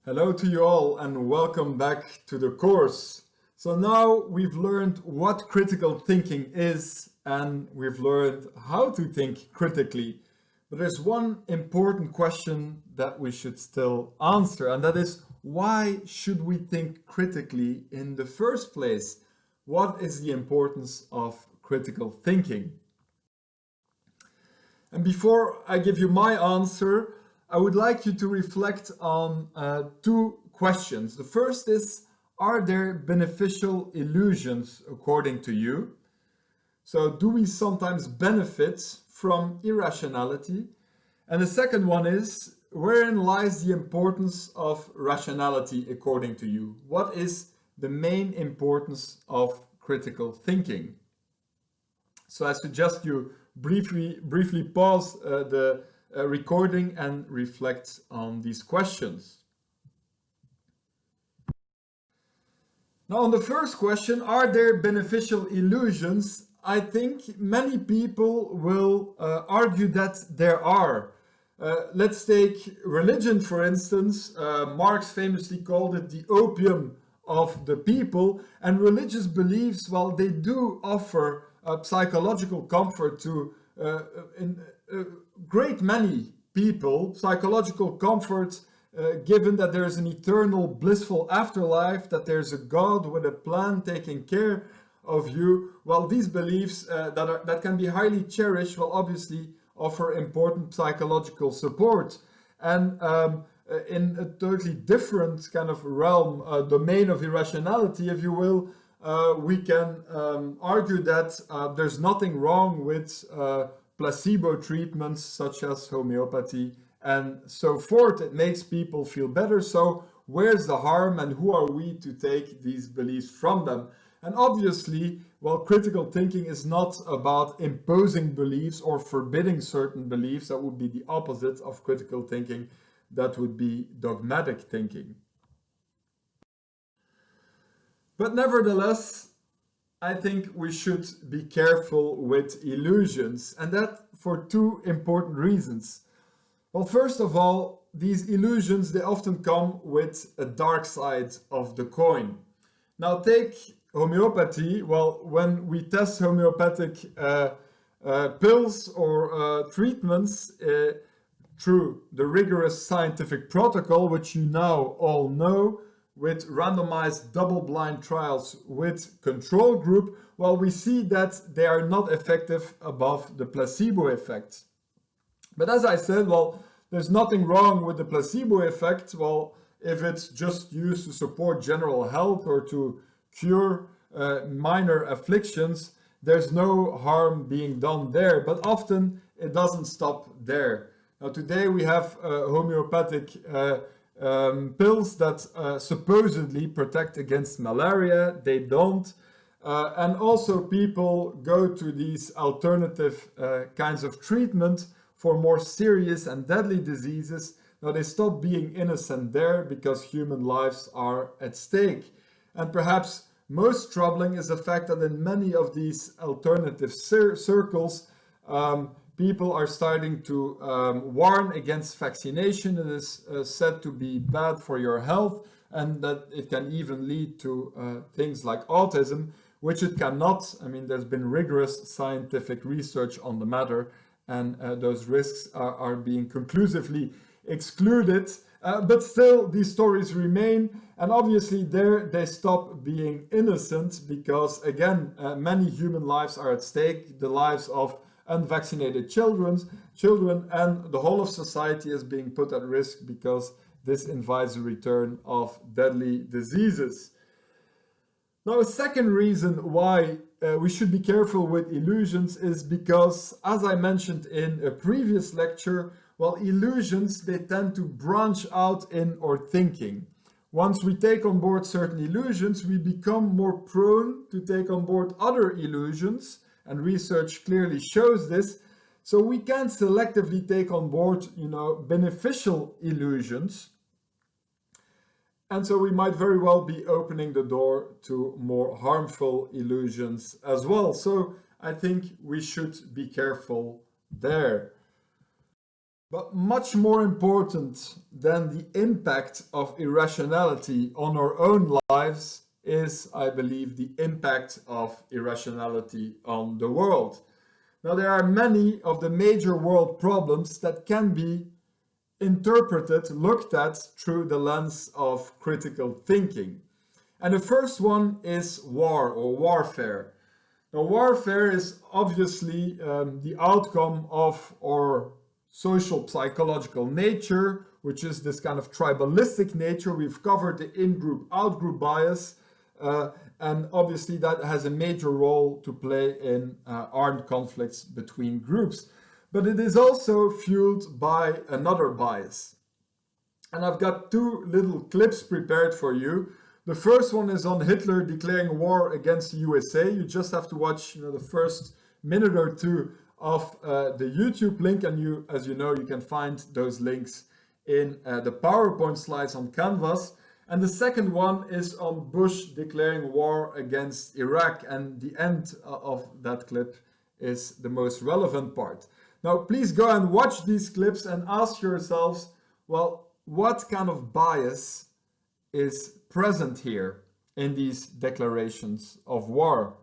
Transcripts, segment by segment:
Hello to you all and welcome back to the course. So now we've learned what critical thinking is and we've learned how to think critically. But there's one important question that we should still answer, and that is, why should we think critically in the first place? What is the importance of critical thinking? And before I give you my answer, I would like you to reflect on two questions. The first is, are there beneficial illusions according to you? So do we sometimes benefit from irrationality? And the second one is, wherein lies the importance of rationality according to you? What is the main importance of critical thinking? So I suggest you briefly pause the recording and reflect on these questions. Now, on the first question, are there beneficial illusions? I think many people will argue that there are. Let's take religion, for instance. Marx famously called it the opium of the people, and religious beliefs, well, they do offer psychological comfort to a great many people, psychological comfort given that there's an eternal blissful afterlife, that there's a God with a plan taking care of you. Well, these beliefs that can be highly cherished will obviously offer important psychological support. And in a totally different kind of realm, domain of irrationality, if you will, we can argue that there's nothing wrong with placebo treatments such as homeopathy and so forth. It makes people feel better. So where's the harm, and who are we to take these beliefs from them? And obviously, well, critical thinking is not about imposing beliefs or forbidding certain beliefs. That would be the opposite of critical thinking. That would be dogmatic thinking. But nevertheless, I think we should be careful with illusions, and that for two important reasons. Well, first of all, these illusions, they often come with a dark side of the coin. Now take homeopathy. Well, when we test homeopathic pills or treatments through the rigorous scientific protocol, which you now all know, with randomized double-blind trials with control group, well, we see that they are not effective above the placebo effect. But as I said, well, there's nothing wrong with the placebo effect. Well, if it's just used to support general health or to cure minor afflictions, there's no harm being done there. But often it doesn't stop there. Now, today we have homeopathic pills that supposedly protect against malaria. They don't. And also people go to these alternative kinds of treatment for more serious and deadly diseases. Now they stop being innocent there because human lives are at stake. And perhaps most troubling is the fact that in many of these alternative circles, people are starting to warn against vaccination. It is said to be bad for your health, and that it can even lead to things like autism, which it cannot. I mean, there's been rigorous scientific research on the matter, and those risks are being conclusively excluded. But still, these stories remain, and obviously there they stop being innocent because, again, many human lives are at stake, the lives of unvaccinated children, and the whole of society is being put at risk because this invites the return of deadly diseases. Now, a second reason why we should be careful with illusions is because, as I mentioned in a previous lecture, well, illusions, they tend to branch out in our thinking. Once we take on board certain illusions, we become more prone to take on board other illusions, and research clearly shows this. So we can selectively take on board, beneficial illusions. And so we might very well be opening the door to more harmful illusions as well. So I think we should be careful there. But much more important than the impact of irrationality on our own lives is, I believe, the impact of irrationality on the world. Now, there are many of the major world problems that can be interpreted, looked at through the lens of critical thinking. And the first one is war or warfare. Now, warfare is obviously the outcome of our social psychological nature, which is this kind of tribalistic nature. We've covered the in-group, out-group bias, and obviously that has a major role to play in armed conflicts between groups. But it is also fueled by another bias. And I've got two little clips prepared for you. The first one is on Hitler declaring war against the USA. You just have to watch the first minute or two of the YouTube link, and you, as you know, you can find those links in the PowerPoint slides on Canvas. And the second one is on Bush declaring war against Iraq, and the end of that clip is the most relevant part. Now, please go and watch these clips and ask yourselves, well, what kind of bias is present here in these declarations of war?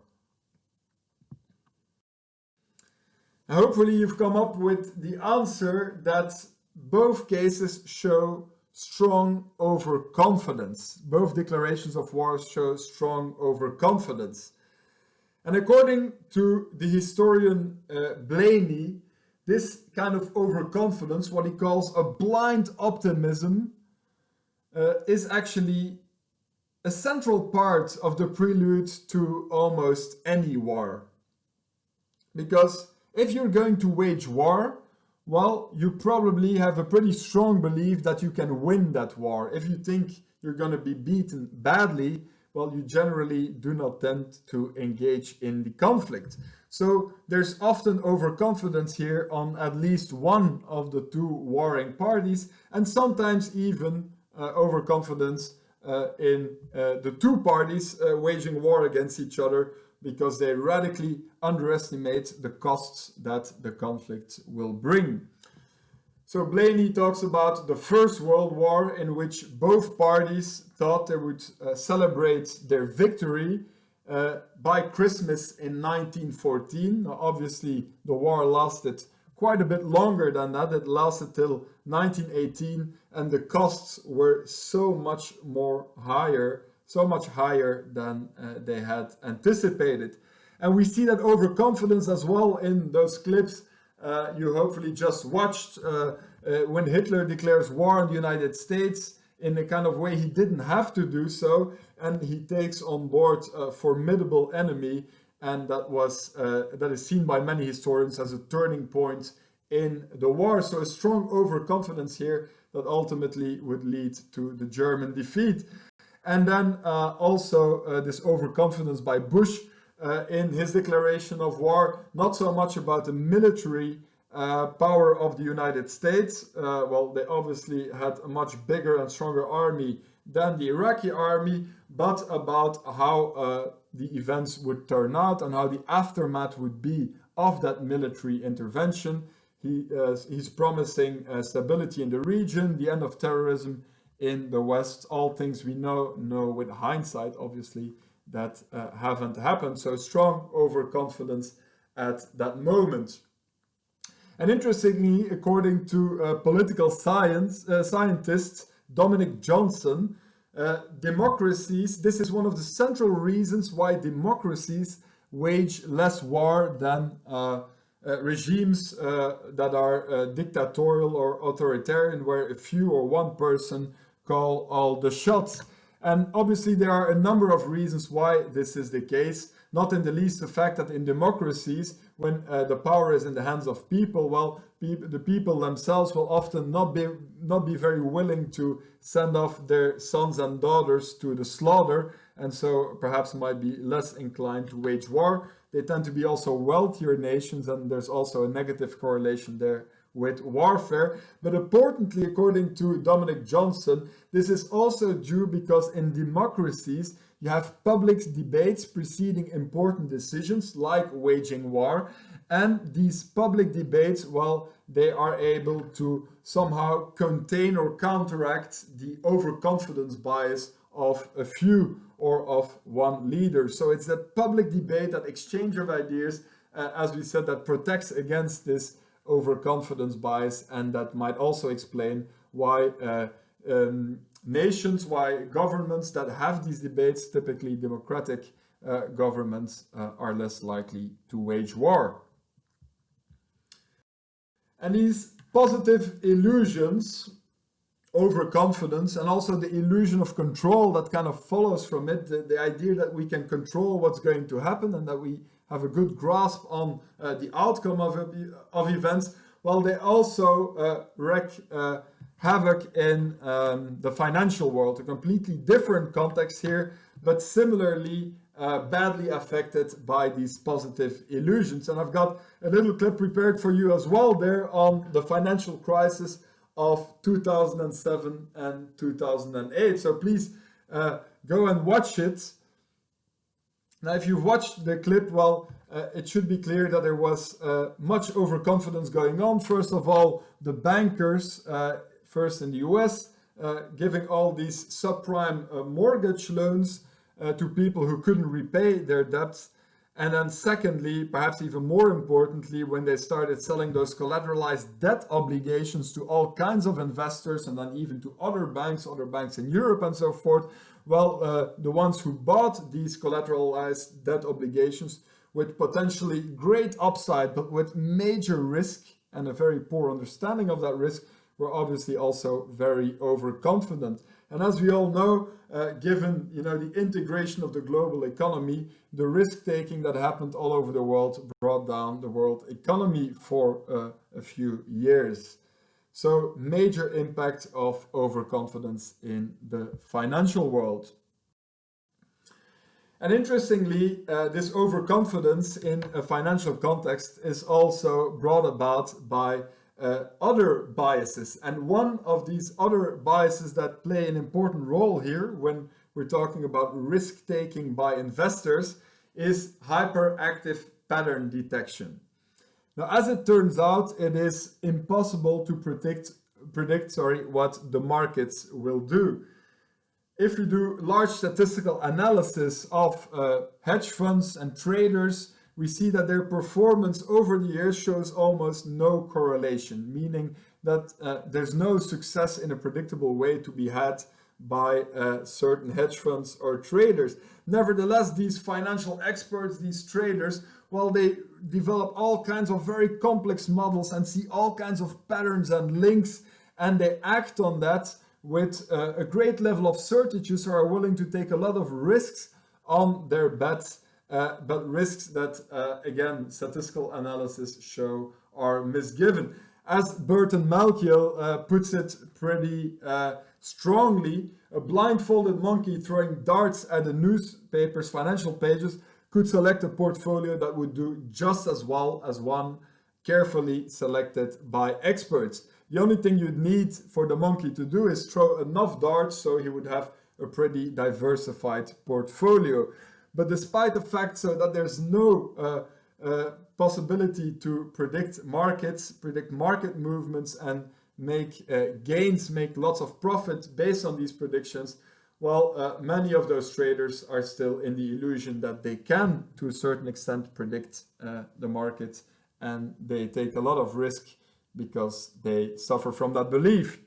And hopefully you've come up with the answer that both cases show strong overconfidence. Both declarations of war show strong overconfidence. And according to the historian Blainey, this kind of overconfidence, what he calls a blind optimism, is actually a central part of the prelude to almost any war. Because if you're going to wage war, well, you probably have a pretty strong belief that you can win that war. If you think you're going to be beaten badly, well, you generally do not tend to engage in the conflict. So there's often overconfidence here on at least one of the two warring parties, and sometimes even overconfidence in the two parties waging war against each other, because they radically underestimate the costs that the conflict will bring. So Blainey talks about the First World War, in which both parties thought they would celebrate their victory by Christmas in 1914. Now, obviously, the war lasted quite a bit longer than that. It lasted till 1918, and the costs were so much higher than they had anticipated. And we see that overconfidence as well in those clips you hopefully just watched when Hitler declares war on the United States in a kind of way he didn't have to do so, and he takes on board a formidable enemy, and that is seen by many historians as a turning point in the war. So a strong overconfidence here that ultimately would lead to the German defeat. And then also this overconfidence by Bush in his declaration of war, not so much about the military power of the United States. Well, they obviously had a much bigger and stronger army than the Iraqi army, but about how the events would turn out and how the aftermath would be of that military intervention. He's promising stability in the region, the end of terrorism in the West, all things we know with hindsight, obviously, that haven't happened. So strong overconfidence at that moment. And interestingly, according to political scientist Dominic Johnson, democracies, this is one of the central reasons why democracies wage less war than regimes that are dictatorial or authoritarian, where a few or one person call all the shots. And obviously there are a number of reasons why this is the case, not in the least the fact that in democracies, when the power is in the hands of people, well, the people themselves will often not be very willing to send off their sons and daughters to the slaughter, and so perhaps might be less inclined to wage war. They tend to be also wealthier nations, and there's also a negative correlation there with warfare. But importantly, according to Dominic Johnson, this is also due because in democracies you have public debates preceding important decisions like waging war, And these public debates, well, they are able to somehow contain or counteract the overconfidence bias of a few or of one leader. So it's that public debate, that exchange of ideas, as we said, that protects against this overconfidence bias, and that might also explain why nations, why governments that have these debates, typically democratic governments, are less likely to wage war. And these positive illusions, overconfidence, and also the illusion of control that kind of follows from it, the idea that we can control what's going to happen and that we have a good grasp on the outcome of events, well, they also wreak havoc in the financial world, a completely different context here, but similarly badly affected by these positive illusions. And I've got a little clip prepared for you as well there on the financial crisis of 2007 and 2008. So please go and watch it. Now, if you've watched the clip, well, it should be clear that there was much overconfidence going on. First of all, the bankers, first in the US, giving all these subprime mortgage loans to people who couldn't repay their debts. And then secondly, perhaps even more importantly, when they started selling those collateralized debt obligations to all kinds of investors and then even to other banks in Europe and so forth, well, the ones who bought these collateralized debt obligations with potentially great upside, but with major risk and a very poor understanding of that risk, were obviously also very overconfident. And as we all know, given the integration of the global economy, the risk-taking that happened all over the world brought down the world economy for a few years. So major impact of overconfidence in the financial world. And interestingly, this overconfidence in a financial context is also brought about by other biases. And one of these other biases that play an important role here when we're talking about risk-taking by investors is hyperactive pattern detection. Now, as it turns out, it is impossible to predict what the markets will do. If you do large statistical analysis of hedge funds and traders, we see that their performance over the years shows almost no correlation, meaning that there's no success in a predictable way to be had by certain hedge funds or traders. Nevertheless, these financial experts, these traders, well, they develop all kinds of very complex models and see all kinds of patterns and links, and they act on that with a great level of certitude, so are willing to take a lot of risks on their bets, but risks that, again, statistical analysis show are misgiven. As Burton Malkiel puts it pretty strongly, a blindfolded monkey throwing darts at the newspaper's financial pages could select a portfolio that would do just as well as one carefully selected by experts. The only thing you'd need for the monkey to do is throw enough darts so he would have a pretty diversified portfolio. But despite the fact that there's no possibility to predict markets, predict market movements, and make gains, make lots of profit based on these predictions, well, many of those traders are still in the illusion that they can, to a certain extent, predict the market, and they take a lot of risk because they suffer from that belief.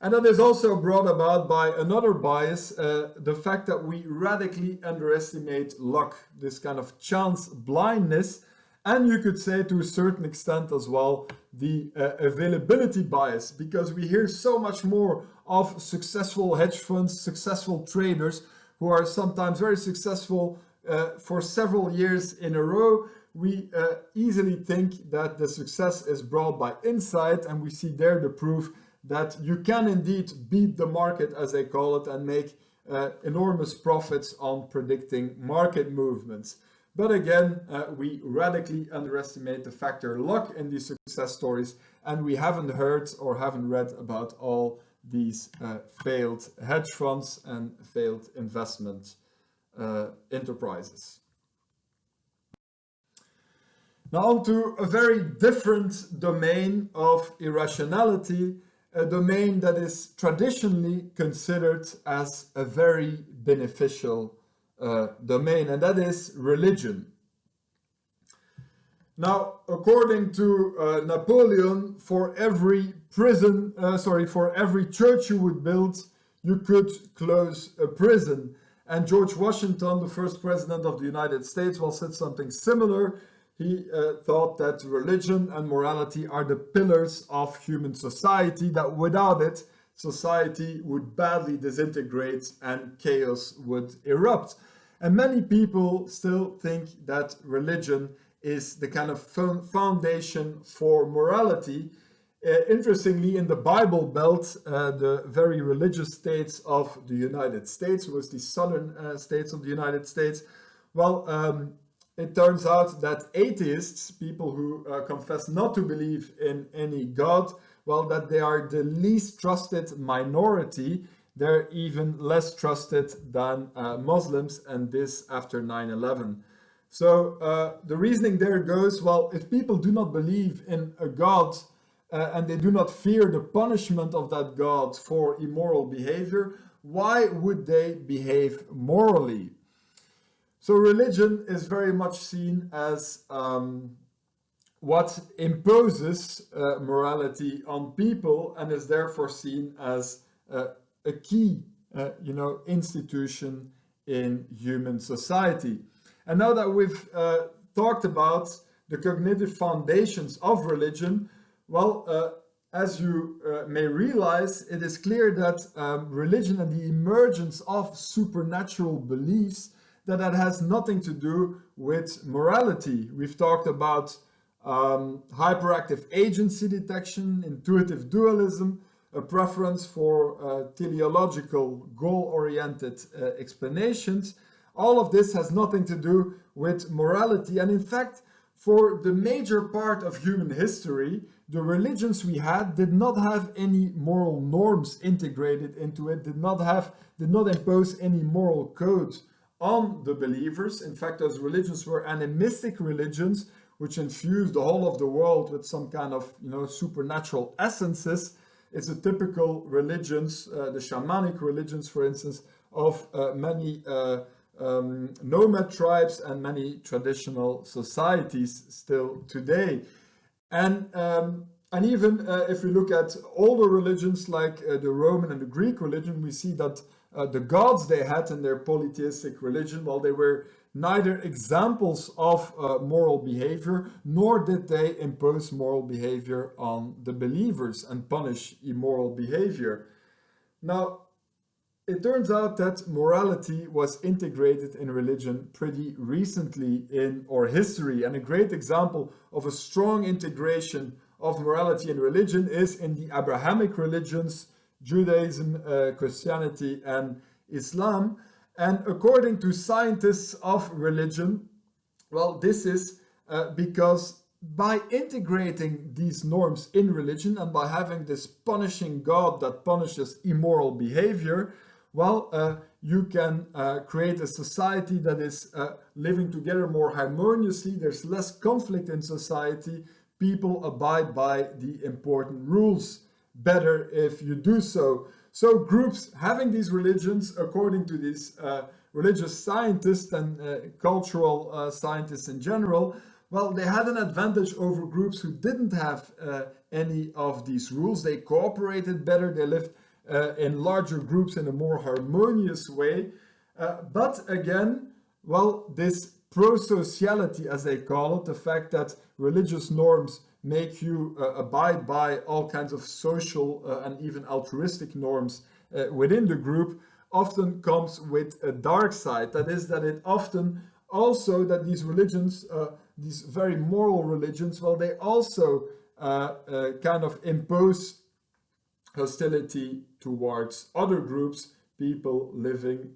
And that is also brought about by another bias, the fact that we radically underestimate luck, this kind of chance blindness, and you could say to a certain extent as well, the availability bias, because we hear so much more of successful hedge funds, successful traders who are sometimes very successful for several years in a row. We easily think that the success is brought by insight, and we see there the proof that you can indeed beat the market, as they call it, and make enormous profits on predicting market movements. But again, we radically underestimate the factor luck in these success stories, and we haven't heard or haven't read about all these failed hedge funds and failed investment enterprises. Now on to a very different domain of irrationality, a domain that is traditionally considered as a very beneficial domain, and that is religion. Now, according to Napoleon, for every for every church you would build, you could close a prison. And George Washington, the first president of the United States, well, said something similar. He thought that religion and morality are the pillars of human society, that without it, society would badly disintegrate and chaos would erupt. And many people still think that religion is the kind of foundation for morality. Interestingly, in the Bible Belt, the very religious states of the United States, was the southern states of the United States, well, it turns out that atheists, people who confess not to believe in any God, well, that they are the least trusted minority. They're even less trusted than Muslims, and this after 9/11. So the reasoning there goes, well, if people do not believe in a God and they do not fear the punishment of that God for immoral behavior, why would they behave morally? So religion is very much seen as what imposes morality on people, and is therefore seen as a key, institution in human society. And now that we've talked about the cognitive foundations of religion, well, as you may realize, it is clear that religion and the emergence of supernatural beliefs, that has nothing to do with morality. We've talked about hyperactive agency detection, intuitive dualism, a preference for teleological, goal-oriented explanations. All of this has nothing to do with morality. And in fact, for the major part of human history, the religions we had did not have any moral norms integrated into it, did not impose any moral codes on the believers. In fact, those religions were animistic religions, which infused the whole of the world with some kind of supernatural essences. It's a typical religions, the shamanic religions, for instance, of many nomad tribes and many traditional societies still today. And even if we look at older religions like the Roman and the Greek religion, we see that the gods they had in their polytheistic religion, well, they were neither examples of moral behavior, nor did they impose moral behavior on the believers and punish immoral behavior. Now, it turns out that morality was integrated in religion pretty recently in our history, and a great example of a strong integration of morality and religion is in the Abrahamic religions, Judaism, Christianity, and Islam. And according to scientists of religion, well, this is because by integrating these norms in religion and by having this punishing God that punishes immoral behavior, well, you can create a society that is living together more harmoniously. There's less conflict in society. People abide by the important rules better if you do so. So groups having these religions, according to these religious scientists and cultural scientists in general, well, they had an advantage over groups who didn't have any of these rules. They cooperated better, they lived in larger groups in a more harmonious way. But again, well, this prosociality, as they call it, the fact that religious norms make you abide by all kinds of social and even altruistic norms within the group, often comes with a dark side. That is, that it often also, that these religions, these very moral religions, well, they also kind of impose hostility towards other groups, people living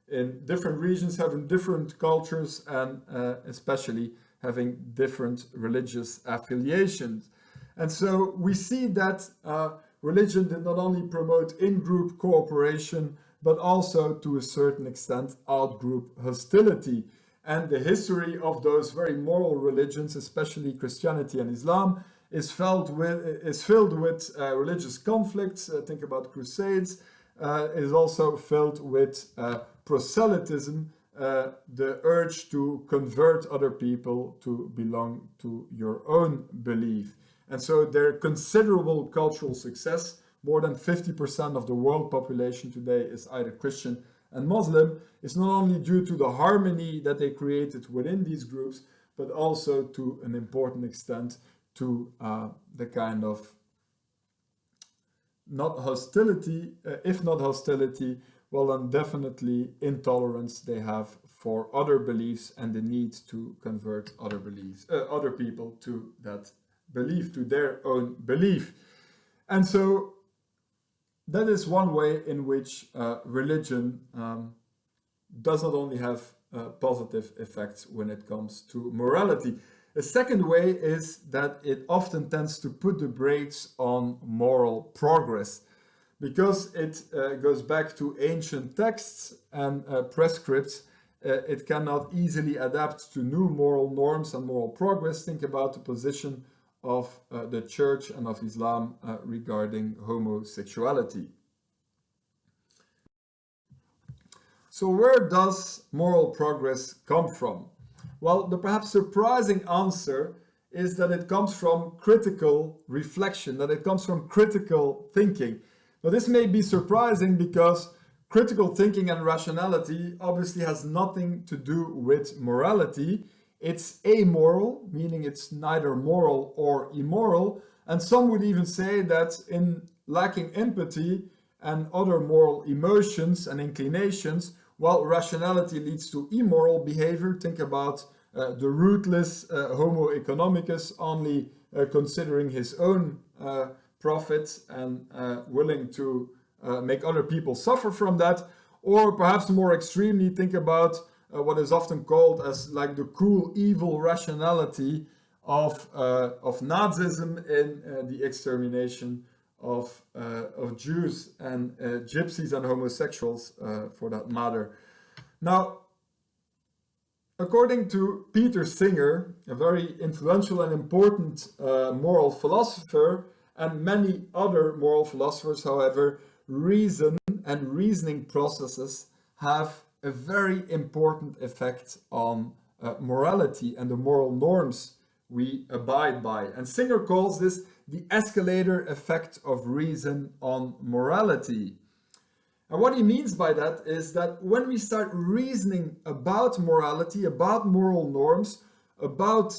in different regions, having different cultures, and especially having different religious affiliations. And so we see that religion did not only promote in-group cooperation, but also to a certain extent out-group hostility. And the history of those very moral religions, especially Christianity and Islam, is filled with religious conflicts. Think about crusades. Is also filled with proselytism, the urge to convert other people to belong to your own belief. And so their considerable cultural success, more than 50% of the world population today is either Christian and Muslim, is not only due to the harmony that they created within these groups, but also to an important extent to the kind of not hostility, if not hostility, well then definitely intolerance they have for other beliefs and the need to convert other people to that belief, to their own belief. And so that is one way in which religion does not only have positive effects when it comes to morality. A second way is that it often tends to put the brakes on moral progress, because it goes back to ancient texts and prescripts. It cannot easily adapt to new moral norms and moral progress. Think about the position of the Church and of Islam regarding homosexuality. So where does moral progress come from? Well, the perhaps surprising answer is that it comes from critical reflection, that it comes from critical thinking. Now, this may be surprising because critical thinking and rationality obviously has nothing to do with morality. It's amoral, meaning it's neither moral or immoral. And some would even say that in lacking empathy and other moral emotions and inclinations, while rationality leads to immoral behavior. Think about the ruthless Homo economicus, only considering his own profit and willing to make other people suffer from that. Or perhaps more extremely, think about what is often called as like the cool evil rationality of Nazism in the extermination of Jews and gypsies and homosexuals for that matter. Now, according to Peter Singer, a very influential and important moral philosopher, and many other moral philosophers, however, reason and reasoning processes have a very important effect on morality and the moral norms we abide by. And Singer calls this the escalator effect of reason on morality. And what he means by that is that when we start reasoning about morality, about moral norms, about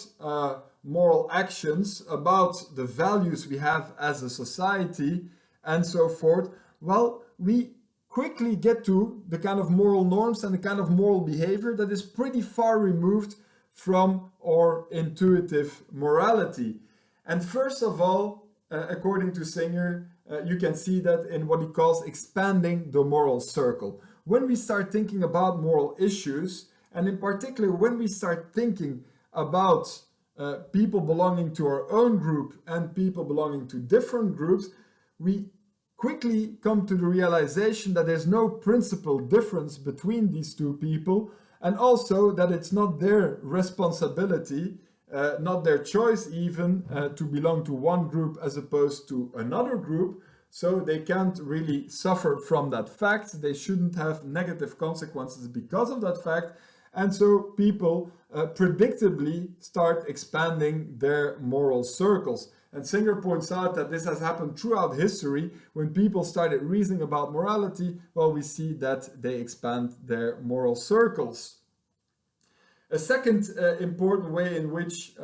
moral actions, about the values we have as a society, and so forth, well, we quickly get to the kind of moral norms and the kind of moral behavior that is pretty far removed from our intuitive morality. And first of all, according to Singer, you can see that in what he calls expanding the moral circle. When we start thinking about moral issues, and in particular when we start thinking about people belonging to our own group and people belonging to different groups, we quickly come to the realization that there's no principal difference between these two people, and also that it's not their responsibility, not their choice even, to belong to one group as opposed to another group. So they can't really suffer from that fact. They shouldn't have negative consequences because of that fact. And so people predictably start expanding their moral circles. And Singer points out that this has happened throughout history. When people started reasoning about morality, well, we see that they expand their moral circles. A second important way in which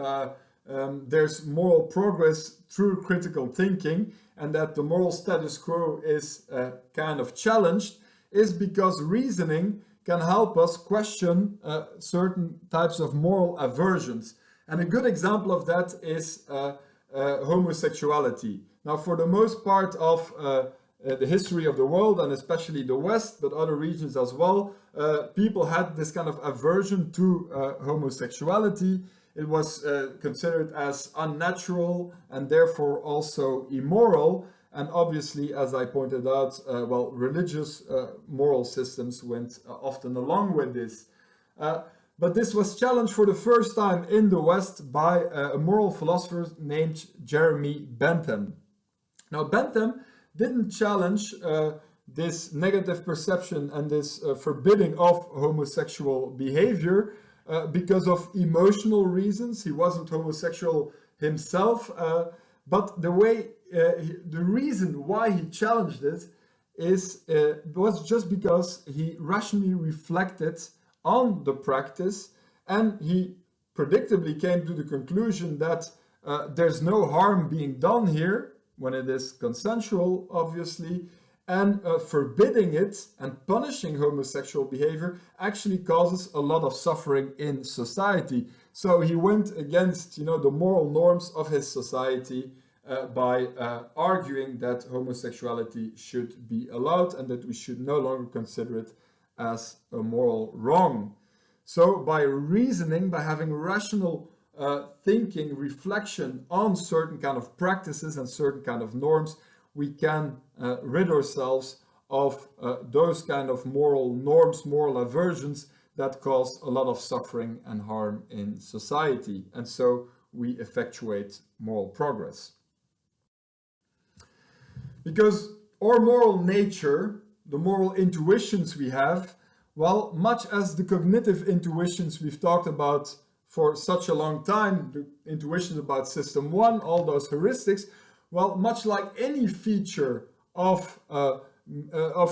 there's moral progress through critical thinking, and that the moral status quo is kind of challenged, is because reasoning can help us question certain types of moral aversions. And a good example of that is homosexuality. Now, for the most part of the history of the world, and especially the West, but other regions as well, people had this kind of aversion to homosexuality. It was considered as unnatural and therefore also immoral. And obviously, as I pointed out, well, religious moral systems went often along with this. but this was challenged for the first time in the West by a moral philosopher named Jeremy Bentham. Now, Bentham didn't challenge this negative perception and this forbidding of homosexual behavior because of emotional reasons. He wasn't homosexual himself, but the reason why he challenged it was just because he rationally reflected on the practice, and he predictably came to the conclusion that there's no harm being done here when it is consensual, obviously, and forbidding it and punishing homosexual behavior actually causes a lot of suffering in society. So he went against, the moral norms of his society by arguing that homosexuality should be allowed and that we should no longer consider it as a moral wrong. So by reasoning, by having rational thinking, reflection on certain kind of practices and certain kind of norms, we can rid ourselves of those kind of moral norms, moral aversions that cause a lot of suffering and harm in society. And so we effectuate moral progress. Because our moral nature, the moral intuitions we have, well, much as the cognitive intuitions we've talked about for such a long time, the intuitions about system one, all those heuristics, well, much like any feature of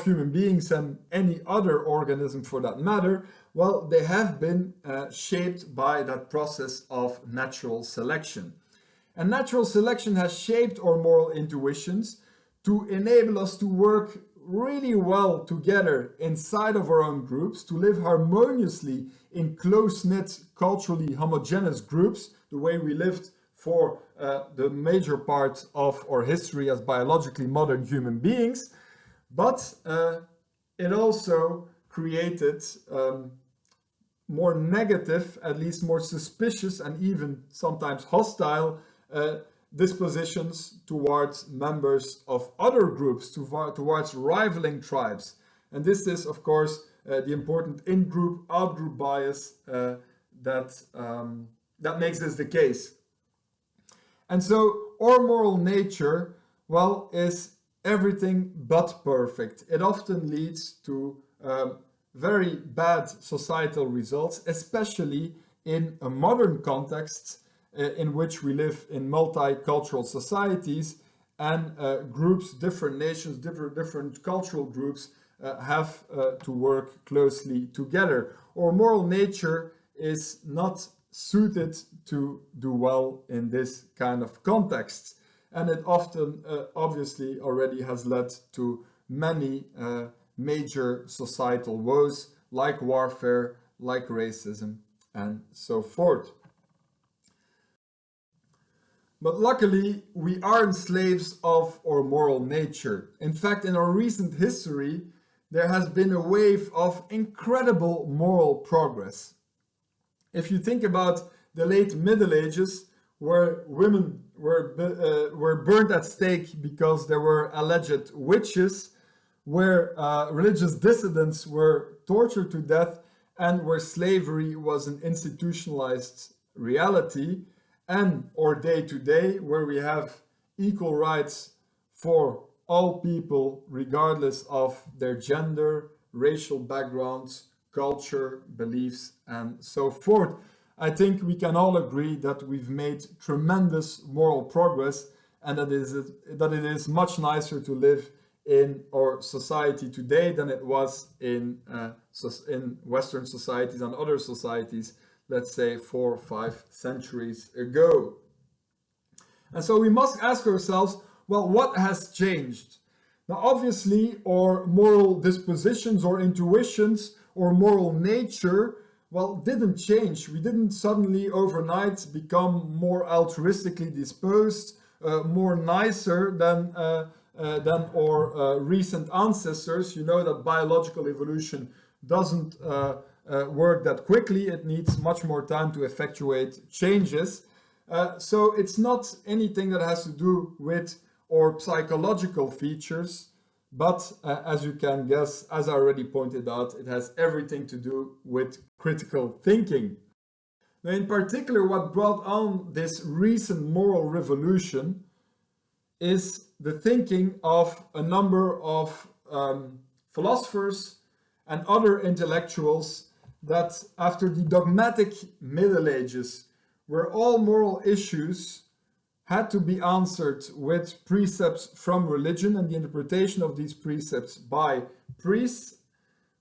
human beings and any other organism for that matter, well, they have been shaped by that process of natural selection. And natural selection has shaped our moral intuitions to enable us to work really well together inside of our own groups, to live harmoniously in close-knit, culturally homogeneous groups, the way we lived for the major part of our history as biologically modern human beings. But it also created more negative, at least more suspicious and even sometimes hostile dispositions towards members of other groups, towards rivaling tribes. And this is, of course, the important in-group, out-group bias that makes this the case. And so our moral nature, well, is everything but perfect. It often leads to very bad societal results, especially in a modern context in which we live in multicultural societies, and groups, different nations, different cultural groups have to work closely together. Our moral nature is not suited to do well in this kind of context, and it often obviously already has led to many major societal woes like warfare, like racism, and so forth. But luckily, we aren't slaves of our moral nature. In fact, in our recent history, there has been a wave of incredible moral progress. If you think about the late Middle Ages, where women were burnt at stake because there were alleged witches, where religious dissidents were tortured to death, and where slavery was an institutionalized reality, and our day to day, where we have equal rights for all people, regardless of their gender, racial backgrounds, culture, beliefs, and so forth. I think we can all agree that we've made tremendous moral progress, and that it is much nicer to live in our society today than it was in Western societies and other societies, let's say 4 or 5 centuries ago. And so we must ask ourselves, well, what has changed? Now, obviously, our moral dispositions or intuitions or moral nature, well, didn't change. We didn't suddenly overnight become more altruistically disposed, more nicer than our recent ancestors. You know that biological evolution doesn't work that quickly. It needs much more time to effectuate changes. So it's not anything that has to do with our psychological features, But as you can guess, as I already pointed out, it has everything to do with critical thinking. Now, in particular, what brought on this recent moral revolution is the thinking of a number of philosophers and other intellectuals that after the dogmatic Middle Ages, where all moral issues had to be answered with precepts from religion and the interpretation of these precepts by priests,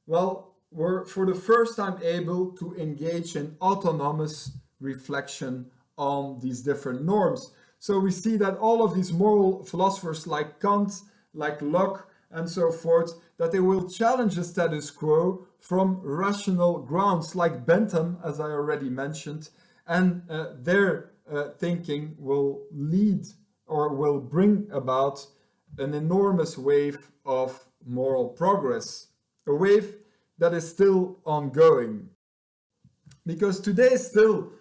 well, were for the first time able to engage in autonomous reflection on these different norms. So we see that all of these moral philosophers like Kant, like Locke, and so forth, that they will challenge the status quo from rational grounds, like Bentham, as I already mentioned, and their thinking will lead or will bring about an enormous wave of moral progress, a wave that is still ongoing. Because today still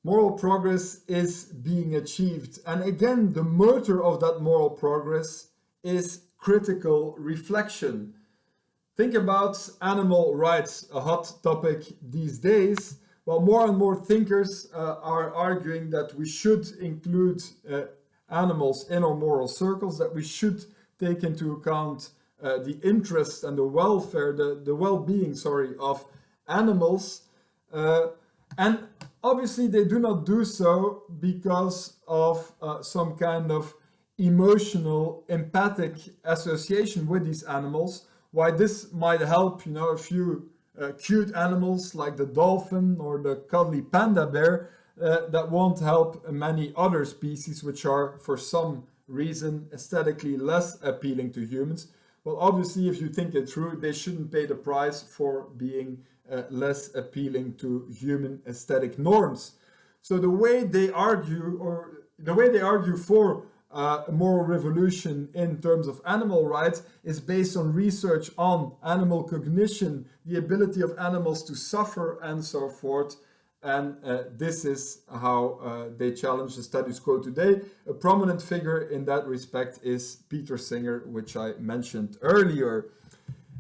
moral progress is being achieved. And again, the motor of that moral progress is critical reflection. Think about animal rights, a hot topic these days. Well, more and more thinkers are arguing that we should include animals in our moral circles, that we should take into account the interest and the welfare, the well-being, of animals. And obviously they do not do so because of some kind of emotional, empathic association with these animals. Why this might help, a few cute animals like the dolphin or the cuddly panda bear, that won't help many other species which are for some reason aesthetically less appealing to humans. Well, obviously, if you think it through, they shouldn't pay the price for being less appealing to human aesthetic norms. So the way they argue, for a moral revolution in terms of animal rights, is based on research on animal cognition, the ability of animals to suffer, and so forth. And this is how they challenge the status quo today. A prominent figure in that respect is Peter Singer, which I mentioned earlier.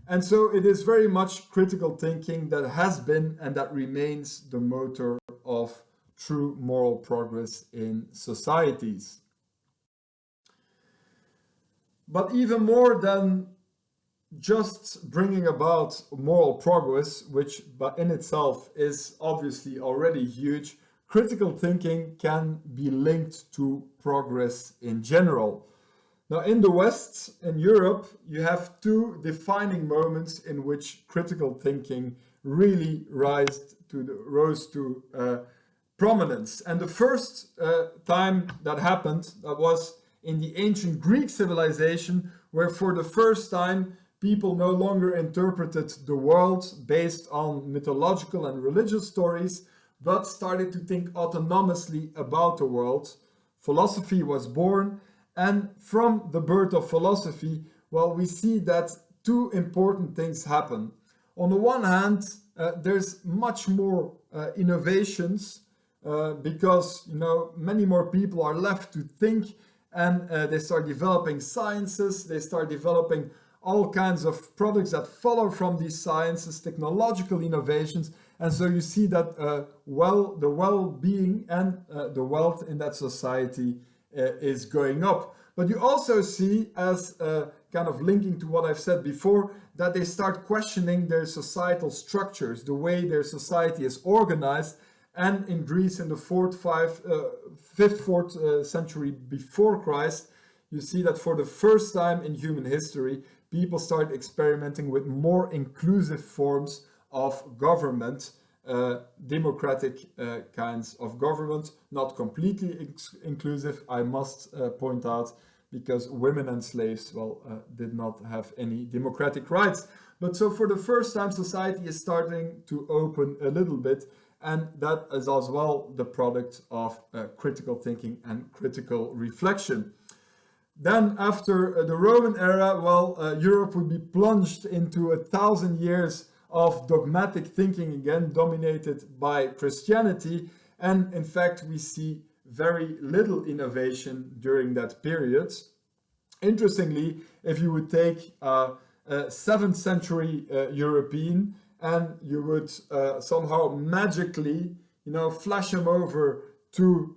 And so it is very much critical thinking that has been and that remains the motor of true moral progress in societies. But even more than just bringing about moral progress, which in itself is obviously already huge, critical thinking can be linked to progress in general. Now, in the West, in Europe, you have two defining moments in which critical thinking really rose to prominence. And the first time that happened, that was in the ancient Greek civilization, where for the first time people no longer interpreted the world based on mythological and religious stories, but started to think autonomously about the world. Philosophy was born, and from the birth of philosophy, well, we see that two important things happen. On the one hand, there's much more innovations because many more people are left to think, and they start developing sciences, they start developing all kinds of products that follow from these sciences, technological innovations, and so you see that the well-being and the wealth in that society is going up. But you also see, as kind of linking to what I've said before, that they start questioning their societal structures, the way their society is organized. And in Greece in the 4th century before Christ, you see that for the first time in human history, people start experimenting with more inclusive forms of government, democratic kinds of government, not completely inclusive, I must point out, because women and slaves, did not have any democratic rights. But so for the first time, society is starting to open a little bit, and that is as well the product of critical thinking and critical reflection. Then after the Roman era, Europe would be plunged into 1,000 years of dogmatic thinking again, dominated by Christianity. And in fact, we see very little innovation during that period. Interestingly, if you would take a 7th century European and you would somehow magically, flash him over to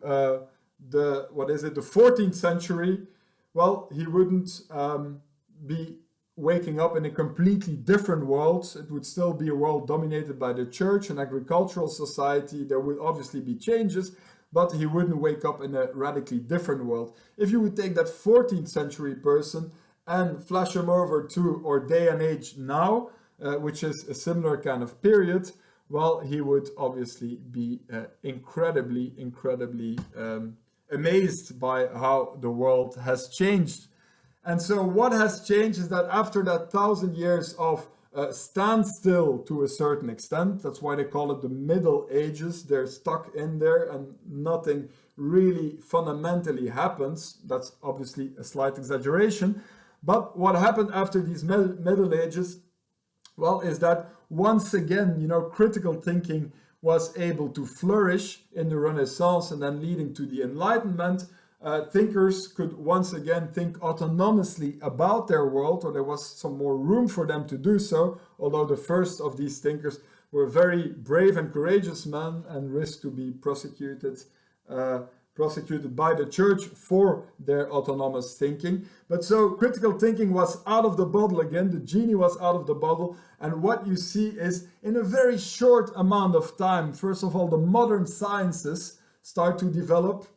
the 14th century, well, he wouldn't be waking up in a completely different world. It would still be a world dominated by the church and agricultural society. There would obviously be changes, but he wouldn't wake up in a radically different world. If you would take that 14th century person and flash him over to our day and age now, which is a similar kind of period, well, he would obviously be incredibly amazed by how the world has changed. And so what has changed is that after that 1,000 years of standstill to a certain extent, that's why they call it the Middle Ages, they're stuck in there and nothing really fundamentally happens. That's obviously a slight exaggeration. But what happened after these Middle Ages, well, is that once again, critical thinking was able to flourish in the Renaissance and then leading to the Enlightenment. Thinkers could once again think autonomously about their world, or there was some more room for them to do so, although the first of these thinkers were very brave and courageous men and risked to be prosecuted by the church for their autonomous thinking. But so critical thinking was out of the bottle again, the genie was out of the bottle, and what you see is in a very short amount of time, first of all, the modern sciences start to develop.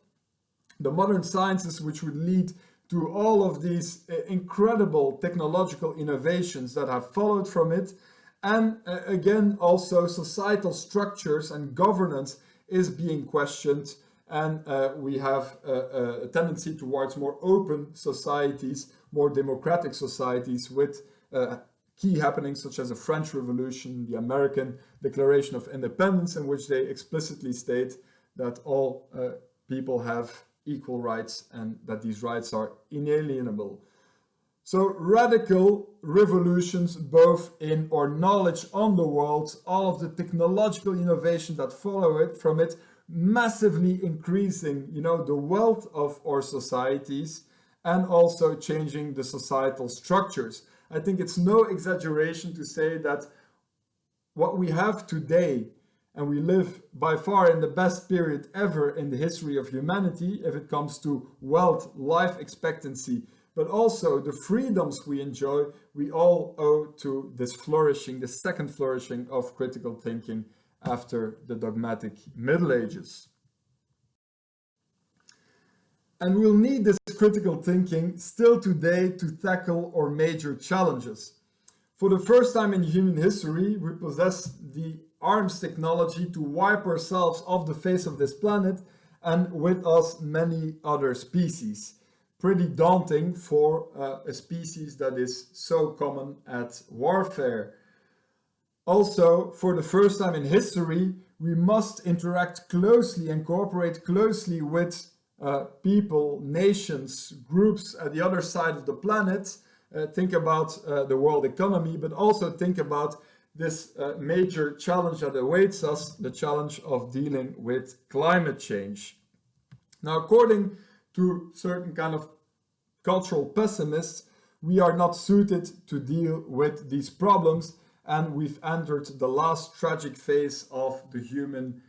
The modern sciences, which would lead to all of these incredible technological innovations that have followed from it. And again, also societal structures and governance is being questioned. And we have a tendency towards more open societies, more democratic societies with key happenings such as the French Revolution, the American Declaration of Independence, in which they explicitly state that all people have equal rights and that these rights are inalienable. So radical revolutions, both in our knowledge on the world, all of the technological innovations that follow it from it, massively increasing, the wealth of our societies and also changing the societal structures. I think it's no exaggeration to say that what we have today, and we live by far in the best period ever in the history of humanity if it comes to wealth, life expectancy, but also the freedoms we enjoy, we all owe to this flourishing, the second flourishing of critical thinking after the dogmatic Middle Ages. And we'll need this critical thinking still today to tackle our major challenges. For the first time in human history, we possess the arms technology to wipe ourselves off the face of this planet, and with us many other species. Pretty daunting for a species that is so common at warfare. Also, for the first time in history, we must interact closely and cooperate closely with people, nations, groups at the other side of the planet. Think about the world economy, but also think about this major challenge that awaits us, the challenge of dealing with climate change. Now, according to certain kind of cultural pessimists, we are not suited to deal with these problems, and we've entered the last tragic phase of the human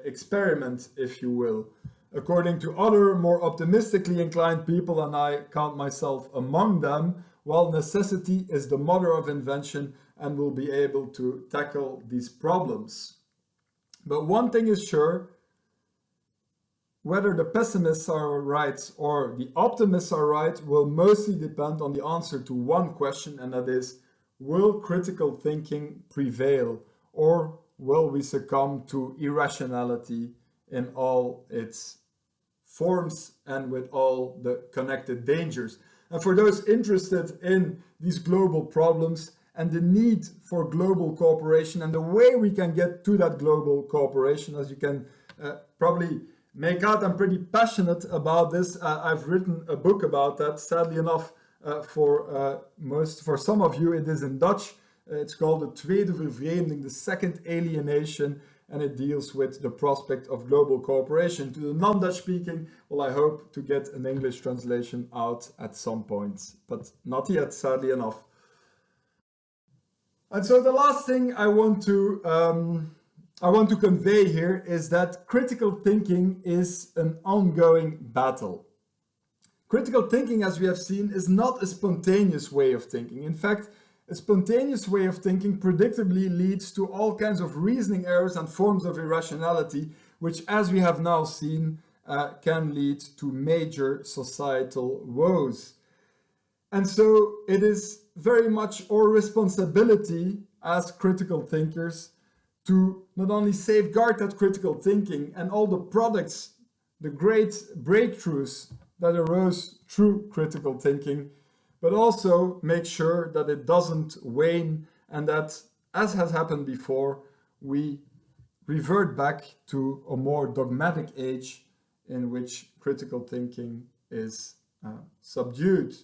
experiment, if you will. According to other more optimistically inclined people, and I count myself among them, well, necessity is the mother of invention, and will be able to tackle these problems. But one thing is sure, whether the pessimists are right or the optimists are right will mostly depend on the answer to one question, and that is, will critical thinking prevail, or will we succumb to irrationality in all its forms and with all the connected dangers? And for those interested in these global problems and the need for global cooperation and the way we can get to that global cooperation, as you can probably make out, I'm pretty passionate about this. I've written a book about that. Sadly enough, for some of you, it is in Dutch. It's called The Tweede Vervreemding, the Second Alienation. and it deals with the prospect of global cooperation. To the non-Dutch speaking, well, I hope to get an English translation out at some point, but not yet, sadly enough. And so the last thing I want to convey here is that critical thinking is an ongoing battle. Critical thinking, as we have seen, is not a spontaneous way of thinking. In fact, a spontaneous way of thinking predictably leads to all kinds of reasoning errors and forms of irrationality, which, as we have now seen, can lead to major societal woes. And so it is very much our responsibility as critical thinkers to not only safeguard that critical thinking and all the products, the great breakthroughs that arose through critical thinking, but also make sure that it doesn't wane and that, as has happened before, we revert back to a more dogmatic age in which critical thinking is subdued.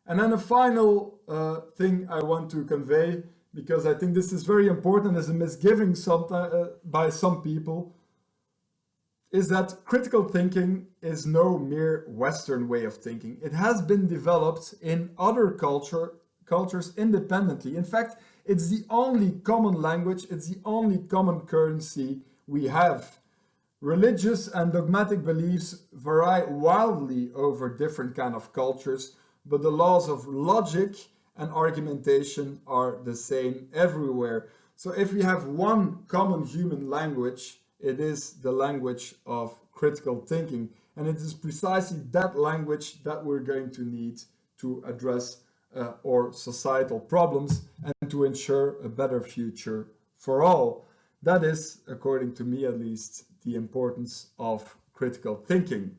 And then a final thing I want to convey, because I think this is very important as a misgiving by some people, is that critical thinking is no mere Western way of thinking. It has been developed in other cultures independently. In fact, it's the only common language, it's the only common currency we have. Religious and dogmatic beliefs vary wildly over different kind of cultures, but the laws of logic and argumentation are the same everywhere. So if we have one common human language, it is the language of critical thinking. And it is precisely that language that we're going to need to address our societal problems and to ensure a better future for all. That is, according to me at least, the importance of critical thinking.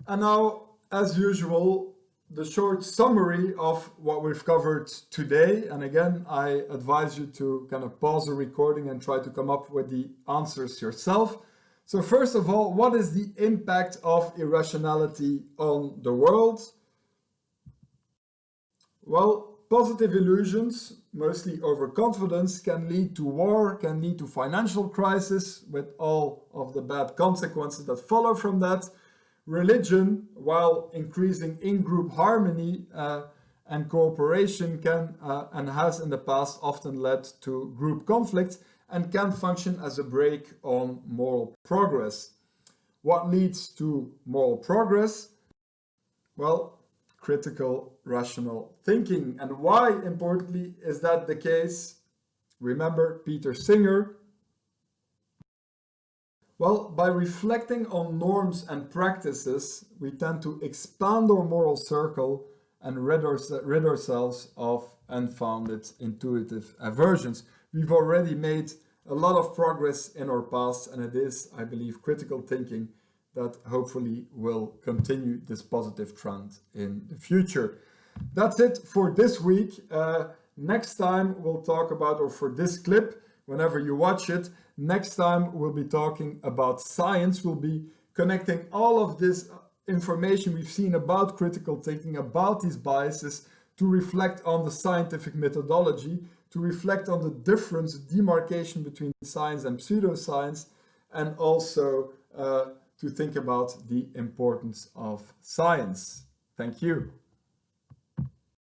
And now, as usual, the short summary of what we've covered today. And again, I advise you to kind of pause the recording and try to come up with the answers yourself. So first of all, what is the impact of irrationality on the world? Well, positive illusions, mostly overconfidence, can lead to war, can lead to financial crisis with all of the bad consequences that follow from that. Religion, while increasing in-group harmony and cooperation, can and has in the past often led to group conflict and can function as a brake on moral progress. What leads to moral progress? Well, critical, rational thinking. And why, importantly, is that the case? Remember Peter Singer. Well, by reflecting on norms and practices, we tend to expand our moral circle and rid ourselves of unfounded intuitive aversions. We've already made a lot of progress in our past, and it is, I believe, critical thinking that hopefully will continue this positive trend in the future. That's it for this week. Next time we'll talk about, or for this clip, whenever you watch it, next time we'll be talking about science. We'll be connecting all of this information we've seen about critical thinking, about these biases, to reflect on the scientific methodology, to reflect on the difference, demarcation between science and pseudoscience, and also to think about the importance of science. Thank you.